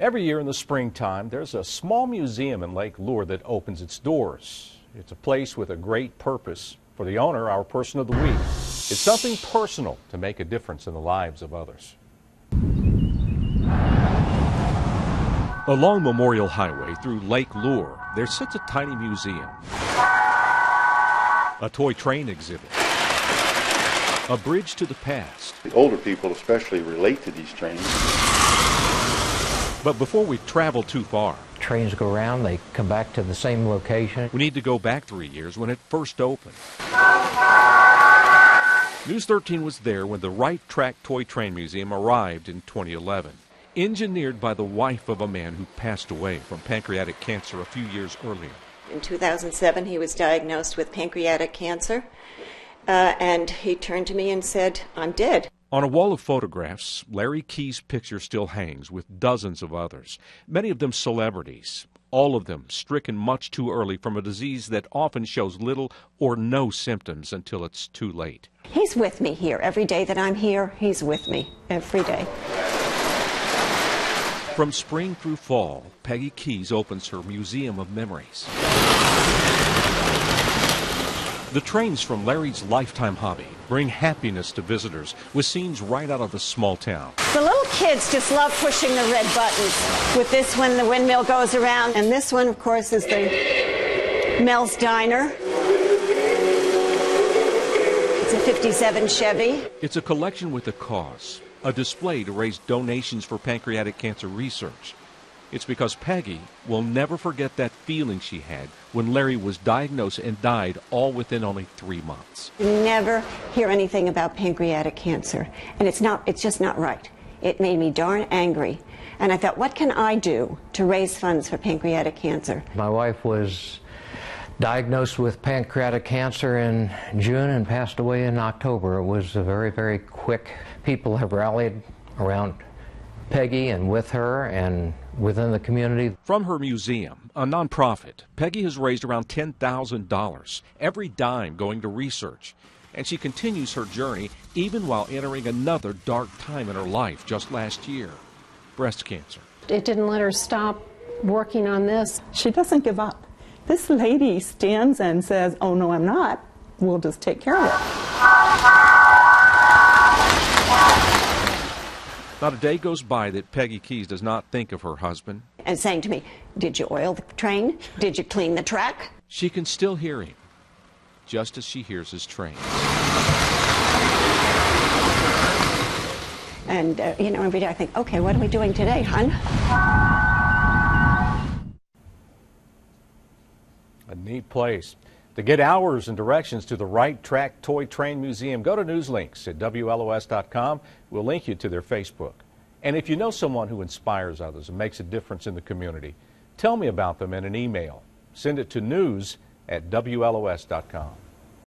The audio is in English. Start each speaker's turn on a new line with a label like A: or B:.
A: Every year in the springtime, there's a small museum in Lake Lure that opens its doors. It's a place with a great purpose. For the owner, our person of the week, it's something personal to make a difference in the lives of others. Along Memorial Highway through Lake Lure, there sits a tiny museum, a toy train exhibit, a bridge to the past.
B: The older people especially relate to these trains.
A: But before we travel too far,
C: trains go around, they come back to the same location.
A: We need to go back 3 years when it first opened. News 13 was there when the Right Track Toy Train Museum arrived in 2011. Engineered by the wife of a man who passed away from pancreatic cancer a few years earlier.
D: In 2007, he was diagnosed with pancreatic cancer, and he turned to me and said, "I'm dead."
A: On a wall of photographs, Larry Keyes' picture still hangs with dozens of others, many of them celebrities, all of them stricken much too early from a disease that often shows little or no symptoms until it's too late.
D: He's with me here. Every day that I'm here, he's with me. Every day.
A: From spring through fall, Peggy Keyes opens her Museum of Memories. The trains from Larry's lifetime hobby bring happiness to visitors with scenes right out of a small town.
D: The little kids just love pushing the red buttons. With this one, the windmill goes around. And this one, of course, is the Mel's Diner. It's a 57 Chevy.
A: It's a collection with a cause, a display to raise donations for pancreatic cancer research. It's because Peggy will never forget that feeling she had when Larry was diagnosed and died all within only 3 months.
D: You never hear anything about pancreatic cancer, and it's just not right. It made me darn angry, and I thought, what can I do to raise funds for pancreatic cancer?
C: My wife was diagnosed with pancreatic cancer in June and passed away in October. It was a very, very quick. People have rallied around Peggy and with her and within the community.
A: From her museum, a nonprofit, Peggy has raised around $10,000, every dime going to research. And she continues her journey even while entering another dark time in her life just last year, breast cancer.
E: It didn't let her stop working on this.
F: She doesn't give up. This lady stands and says, "Oh no, I'm not. We'll just take care of it."
A: Not a day goes by that Peggy Keyes does not think of her husband.
D: And saying to me, "Did you oil the train? Did you clean the track?"
A: She can still hear him, just as she hears his train.
D: And, every day I think, okay, what are we doing today, hon?
A: A neat place. To get hours and directions to the Right Track Toy Train Museum, go to Newslinks at WLOS.com. We'll link you to their Facebook. And if you know someone who inspires others and makes a difference in the community, tell me about them in an email. Send it to news@WLOS.com.